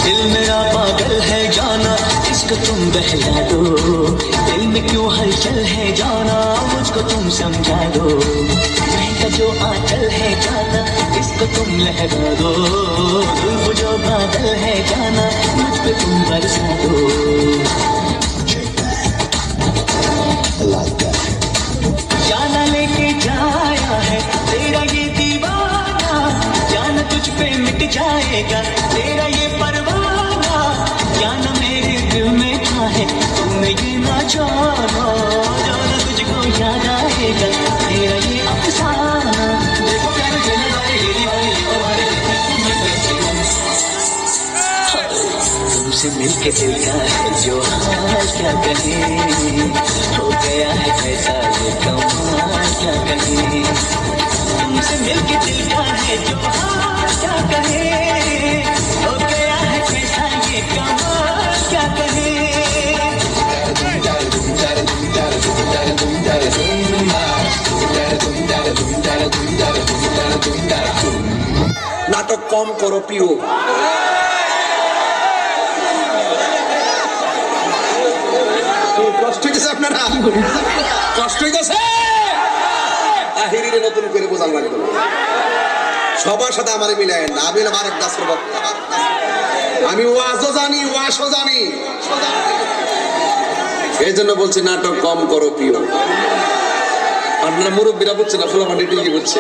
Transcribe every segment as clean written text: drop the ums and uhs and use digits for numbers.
दिल मेरा पागल है जाना, इसको तुम बहला दो। दिल में क्यों हलचल है जाना, मुझको तुम समझा दो। महका जो आंचल है जाना, इसको तुम लहरा दो। धूप जो बादल है जाना, मुझ पे तुम बरसा दो। जाना लेके जाया है तेरा ये दीवाना, जाना तुझ पे मिट जाएगा तेरा ये परवाना। जाना मेरे दिल में था है तुमने ये ना जाना, जाना तुझको याद आएगा तेरा ये अफसाना। देखो प्यार देने वाले डेली वाले तुम्हारे तुमसे मिलके दिल का है जो हाल क्या कहे, हो गया है कैसा ये कमाल क्या कहे। तुमसे मिलके दिल का है जो हाल क्या कहे, हो गया है कैसा ये कमाल क्या कहे। নাটক কম করো পিও। কষ্ট হইতেছে আপনারা, কষ্ট হইতেছে। তাহিরিরে নতুন করে বোঝান লাগবে, সবার সাথে আমারে মিলায় না। আমি আমার এক দাসের বক্তা, আমি ওয়াজও জানি ওয়াশও জানি, এই জন্য বলছি নাটক কম করো প্রিয়। আপনারা মুরব্বীরা বুঝছে না, ফোলা মাটি ঠিকই বুঝছে।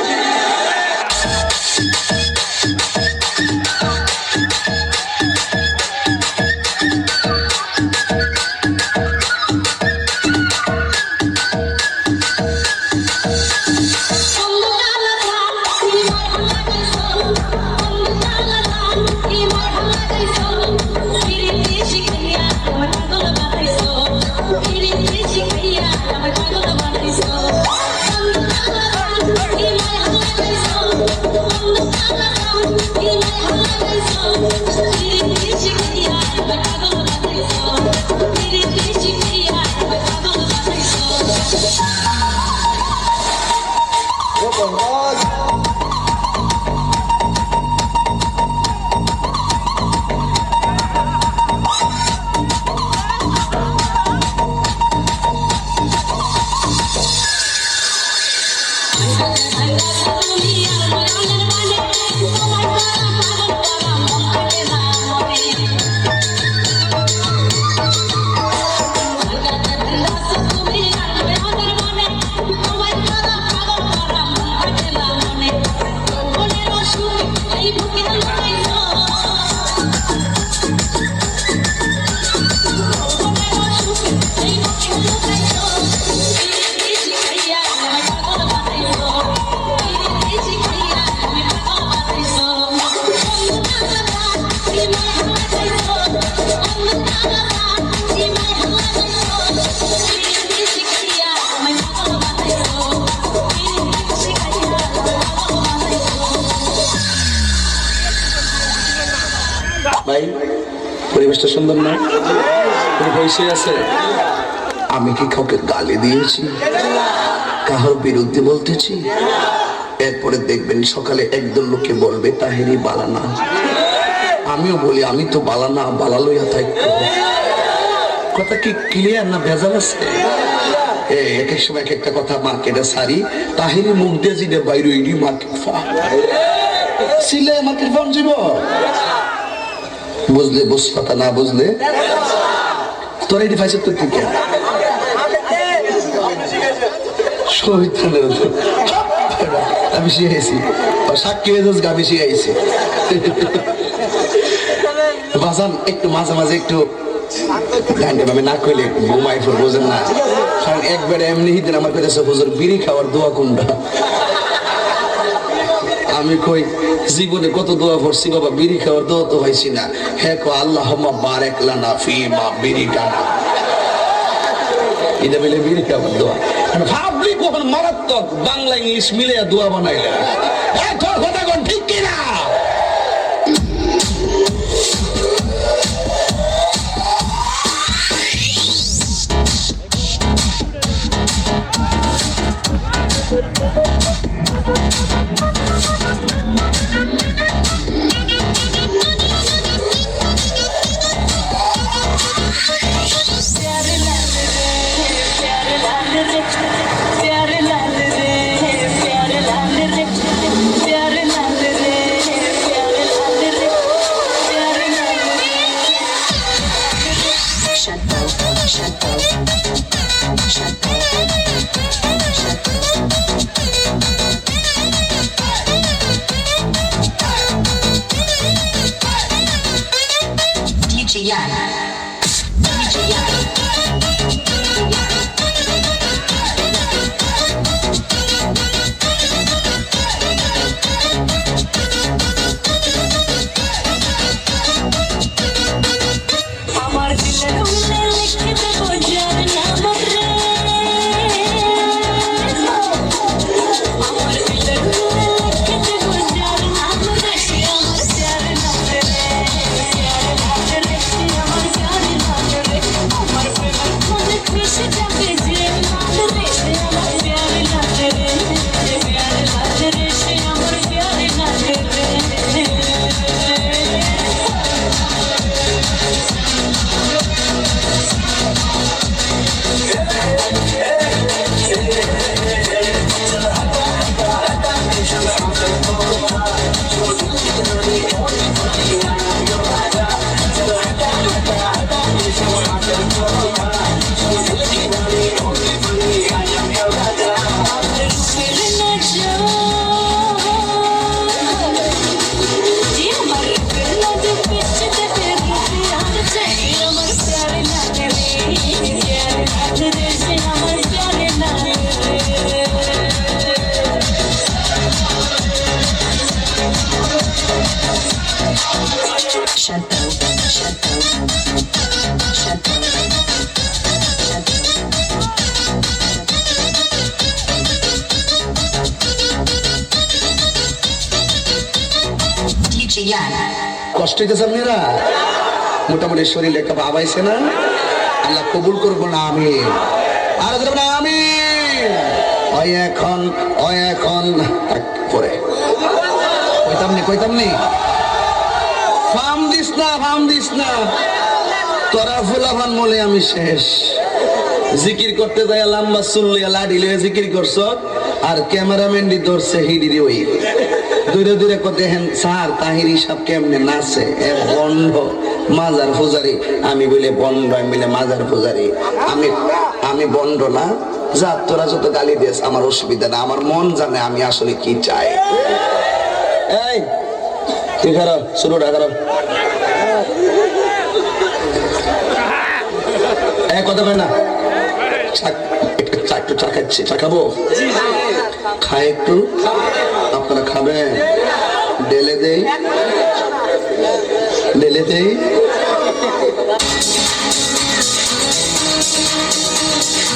ভাই পরিবেশটা সুন্দর না? পয়সা আছে? আমি কি কাউকে গালি দিয়েছি, কারোর বিরুদ্ধে বলতেছি? এরপরে দেখবেন সকালে একদল লোকে বলবে তাহেরি বালানা। আমিও বলি আমি তো বালানা, বালা লইয়া থাকতো। কথা কি ক্লিয়ার না ভেজাল আছে? এক এক সময় এক একটা কথা মার্কেটে সারি, তাহেরি মুখ দিয়ে জিদে বাইরে ইডি মার্কেট ফা সিলে মার্কেট ফান যাব। বুঝলে বুঝ, কথা না বুঝলে তোর এটি ফাইসে তো ঠিক আমি শিখাইছি, সাক্ষী আমি শিখাইছি। বাজান একটু মাঝে মাঝে একটু না কইলে ঘুমাই ফের, বোঝেন না? কারণ একবারে এমনি হিদিন আমার কাছে হুজুর বিড়ি খাওয়ার দোয়া কোনটা? আমি কই জীবনে কত দোয়া পড়ছি বাবা, বিড়ি খাওয়ার দোয়া তো হয়েছি না। হ্যাঁ কো আল্লাহুম্মা বারিক লানা ফিমা বিরিকানা, এটা বলে বিড়ি খাওয়ার দোয়া। ভাবলি কখন মারাত্মক বাংলা ইংলিশ মিলে দোয়া বানাইলেন। কথা কোন ঠিক কিনা? কষ্ট হইতেছে আপনারা? মোটামুটি শরীরে একটা ভাব আইছে না? আল্লাহ কবুল করবো না আমি আর না আমি এখন পরে কইতাম নি ফার্ম দিস না তোরা ফুলাফান বলে আমি শেষ। জিকির করতে যাই লম্বা চুল লাডি লয়ে জিকির করছ আর ক্যামেরাম্যান দি ধরছে হিডিরি ওই দূরে দেখেন স্যার তাহিরি সব কেমনে নাচে এ বন্ধ মাজার পূজারি। আমি বলে বন্ধ, আমি বলে মাজার পূজারি। আমি বন্ধ না, যা তোরা যত গালি দিস আমার অসুবিধা না, আমার মন জানে আমি আসলে কি চাই। এই তুই খারাপ শুরুটা খারাপ কথা বলে না। একটু চা খাচ্ছি, চা খাবো, খাই একটু, আপনারা খাবেন? ডেলে দেই